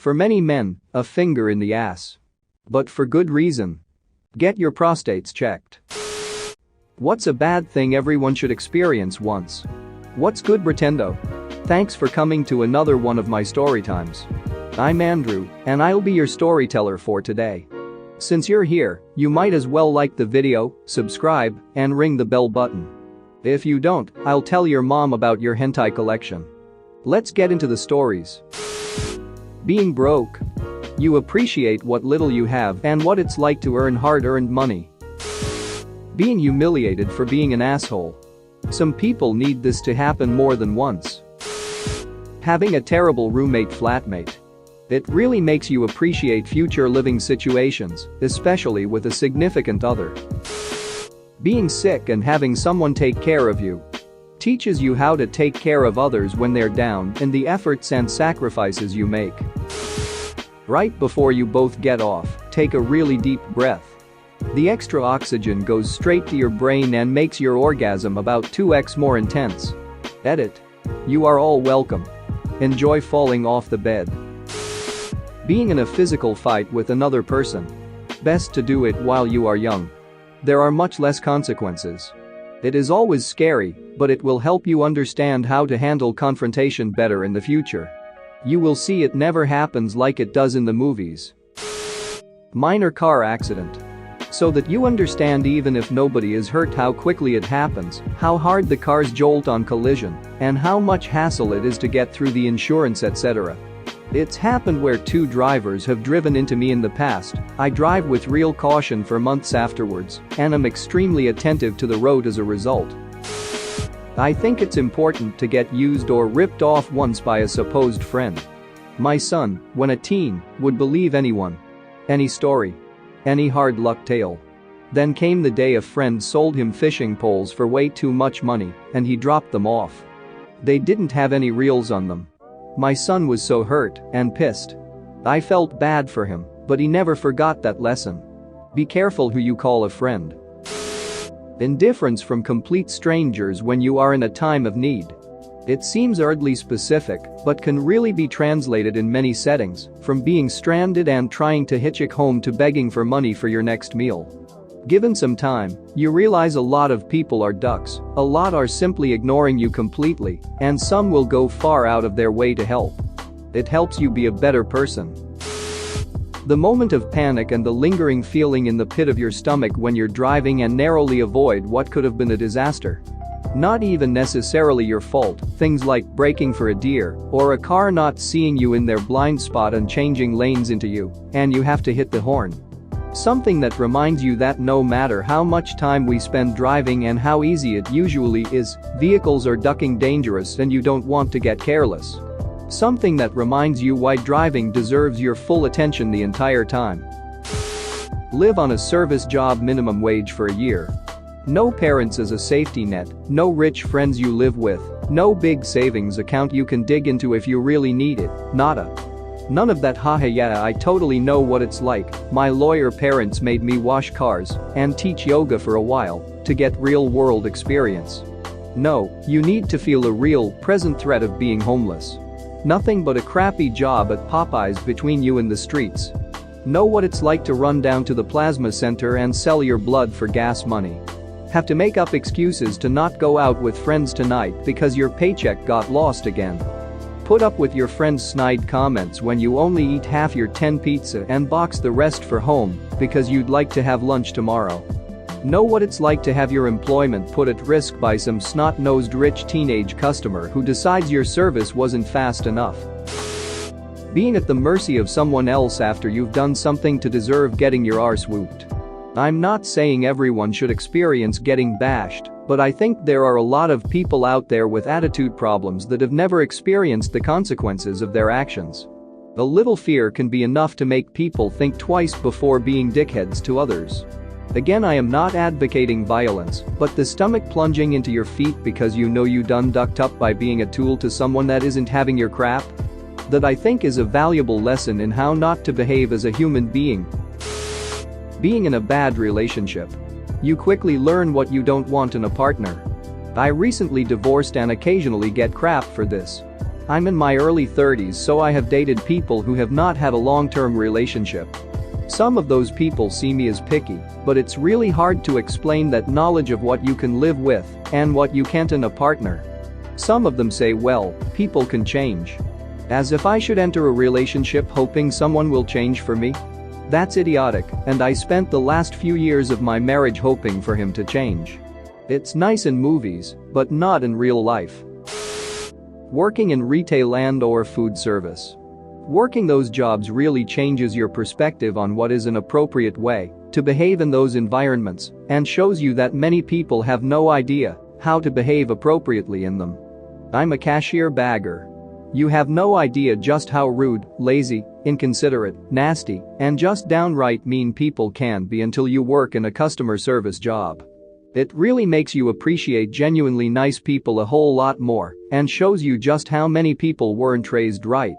For many men, a finger in the ass. But for good reason. Get your prostates checked. What's a bad thing everyone should experience once? What's good, Pretendo? Thanks for coming to another one of my story times. I'm Andrew, and I'll be your storyteller for today. Since you're here, you might as well like the video, subscribe, and ring the bell button. If you don't, I'll tell your mom about your hentai collection. Let's get into the stories. Being broke. You appreciate what little you have and what it's like to earn hard-earned money. Being humiliated for being an asshole. Some people need this to happen more than once. Having a terrible roommate/flatmate. It really makes you appreciate future living situations, especially with a significant other. Being sick and having someone take care of you. Teaches you how to take care of others when they're down and the efforts and sacrifices you make. Right before you both get off, take a really deep breath. The extra oxygen goes straight to your brain and makes your orgasm about 2x more intense. Edit. You are all welcome. Enjoy falling off the bed. Being in a physical fight with another person. Best to do it while you are young. There are much less consequences. It is always scary, but it will help you understand how to handle confrontation better in the future. You will see it never happens like it does in the movies. Minor car accident. So that you understand, even if nobody is hurt, how quickly it happens, how hard the cars jolt on collision, and how much hassle it is to get through the insurance, etc. It's happened where two drivers have driven into me in the past. I drive with real caution for months afterwards, and am extremely attentive to the road as a result. I think it's important to get used or ripped off once by a supposed friend. My son, when a teen, would believe anyone. Any story. Any hard luck tale. Then came the day a friend sold him fishing poles for way too much money, and he dropped them off. They didn't have any reels on them. My son was so hurt and pissed. I felt bad for him, but he never forgot that lesson. Be careful who you call a friend. Indifference from complete strangers when you are in a time of need. It seems oddly specific, but can really be translated in many settings, from being stranded and trying to hitchhike home to begging for money for your next meal. Given some time, you realize a lot of people are ducks, a lot are simply ignoring you completely, and some will go far out of their way to help. It helps you be a better person. The moment of panic and the lingering feeling in the pit of your stomach when you're driving and narrowly avoid what could have been a disaster. Not even necessarily your fault, things like braking for a deer, or a car not seeing you in their blind spot and changing lanes into you, and you have to hit the horn. Something that reminds you that no matter how much time we spend driving and how easy it usually is, vehicles are ducking dangerous and you don't want to get careless. Something that reminds you why driving deserves your full attention the entire time. Live on a service job minimum wage for a year. No parents as a safety net, no rich friends you live with, no big savings account you can dig into if you really need it, nada. None of that. Haha, yeah, I totally know what it's like. My lawyer parents made me wash cars and teach yoga for a while to get real-world experience. No, you need to feel a real, present threat of being homeless. Nothing but a crappy job at Popeyes between you and the streets. Know what it's like to run down to the plasma center and sell your blood for gas money. Have to make up excuses to not go out with friends tonight because your paycheck got lost again. Put up with your friends' snide comments when you only eat half your 10 pizza and box the rest for home because you'd like to have lunch tomorrow. Know what it's like to have your employment put at risk by some snot-nosed rich teenage customer who decides your service wasn't fast enough. Being at the mercy of someone else after you've done something to deserve getting your arse whooped. I'm not saying everyone should experience getting bashed, but I think there are a lot of people out there with attitude problems that have never experienced the consequences of their actions. A little fear can be enough to make people think twice before being dickheads to others. Again, I am not advocating violence, but the stomach plunging into your feet because you know you done ducked up by being a tool to someone that isn't having your crap? That I think is a valuable lesson in how not to behave as a human being. Being in a bad relationship. You quickly learn what you don't want in a partner. I recently divorced and occasionally get crap for this. I'm in my early 30s, so I have dated people who have not had a long-term relationship. Some of those people see me as picky, but it's really hard to explain that knowledge of what you can live with and what you can't in a partner. Some of them say, well, people can change. As if I should enter a relationship hoping someone will change for me? That's idiotic, and I spent the last few years of my marriage hoping for him to change. It's nice in movies, but not in real life. Working in retail and/or food service. Working those jobs really changes your perspective on what is an appropriate way to behave in those environments and shows you that many people have no idea how to behave appropriately in them. I'm a cashier bagger. You have no idea just how rude, lazy, inconsiderate, nasty, and just downright mean people can be until you work in a customer service job. It really makes you appreciate genuinely nice people a whole lot more and shows you just how many people weren't raised right.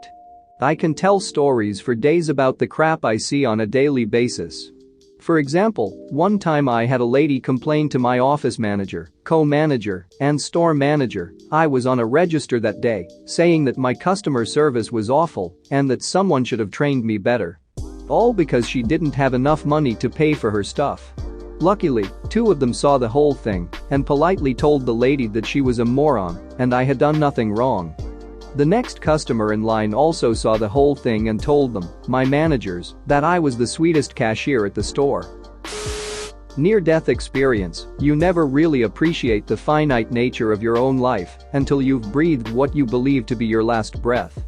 I can tell stories for days about the crap I see on a daily basis. For example, one time I had a lady complain to my office manager, co-manager, and store manager I was on a register that day, saying that my customer service was awful and that someone should have trained me better. All because she didn't have enough money to pay for her stuff. Luckily, two of them saw the whole thing and politely told the lady that she was a moron and I had done nothing wrong. The next customer in line also saw the whole thing and told them, my managers, that I was the sweetest cashier at the store. Near-death experience. You never really appreciate the finite nature of your own life until you've breathed what you believe to be your last breath.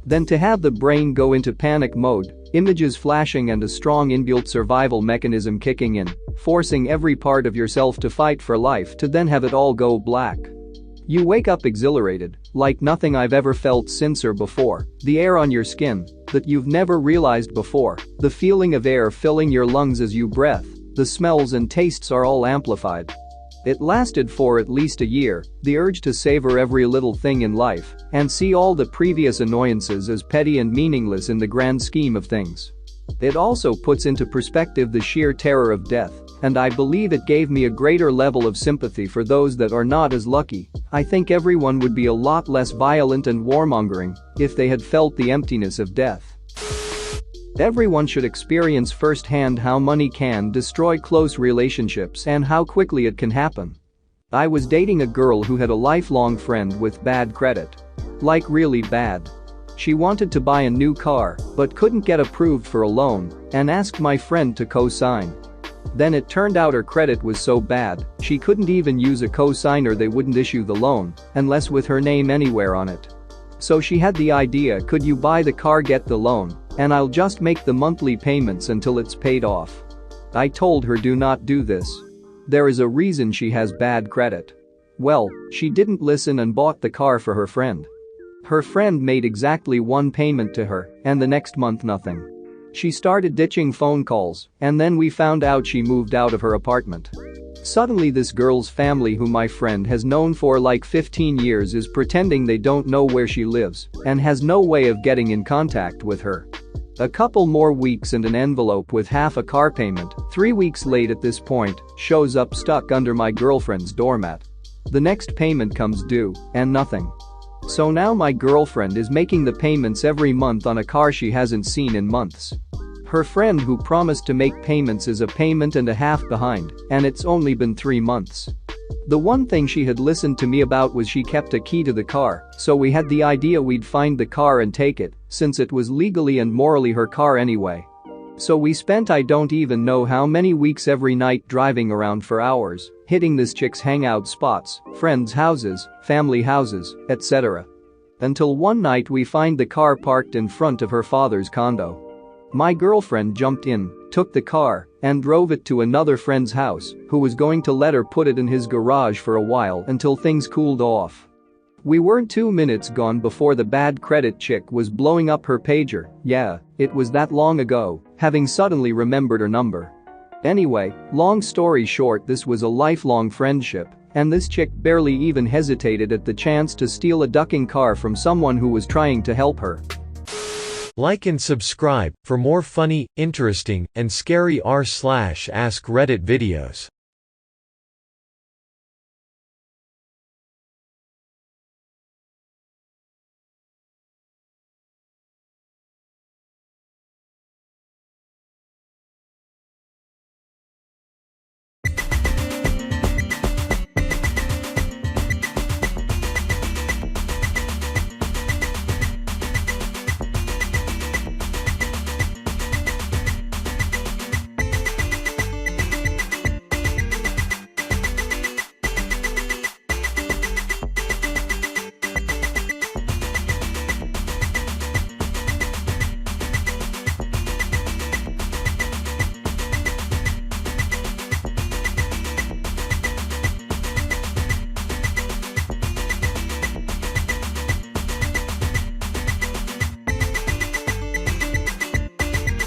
Then to have the brain go into panic mode, images flashing and a strong inbuilt survival mechanism kicking in, forcing every part of yourself to fight for life to then have it all go black. You wake up exhilarated, like nothing I've ever felt since or before, the air on your skin that you've never realized before, the feeling of air filling your lungs as you breathe, the smells and tastes are all amplified. It lasted for at least a year, the urge to savor every little thing in life and see all the previous annoyances as petty and meaningless in the grand scheme of things. It also puts into perspective the sheer terror of death, and I believe it gave me a greater level of sympathy for those that are not as lucky. I think everyone would be a lot less violent and warmongering if they had felt the emptiness of death. Everyone should experience firsthand how money can destroy close relationships and how quickly it can happen. I was dating a girl who had a lifelong friend with bad credit. Like really bad. She wanted to buy a new car but couldn't get approved for a loan and asked my friend to co-sign. Then it turned out her credit was so bad, she couldn't even use a co-signer. They wouldn't issue the loan unless with her name anywhere on it. So she had the idea, could you buy the car, get the loan, and I'll just make the monthly payments until it's paid off. I told her, do not do this. There is a reason she has bad credit. Well, she didn't listen and bought the car for her friend. Her friend made exactly one payment to her, and the next month nothing. She started ditching phone calls, and then we found out she moved out of her apartment. Suddenly this girl's family, who my friend has known for like 15 years, is pretending they don't know where she lives and has no way of getting in contact with her. A couple more weeks and an envelope with half a car payment, 3 weeks late at this point, shows up stuck under my girlfriend's doormat. The next payment comes due, and nothing. So now my girlfriend is making the payments every month on a car she hasn't seen in months. Her friend who promised to make payments is a payment and a half behind, and it's only been 3 months. The one thing she had listened to me about was she kept a key to the car, so we had the idea we'd find the car and take it, since it was legally and morally her car anyway. So we spent I don't even know how many weeks every night driving around for hours, hitting this chick's hangout spots, friends' houses, family houses, etc. Until one night we find the car parked in front of her father's condo. My girlfriend jumped in, took the car, and drove it to another friend's house who was going to let her put it in his garage for a while until things cooled off. We weren't 2 minutes gone before the bad credit chick was blowing up her pager. Yeah, it was that long ago, having suddenly remembered her number. Anyway, long story short, this was a lifelong friendship, and this chick barely even hesitated at the chance to steal a ducking car from someone who was trying to help her. Like and subscribe for more funny, interesting, and scary r/ask Reddit videos.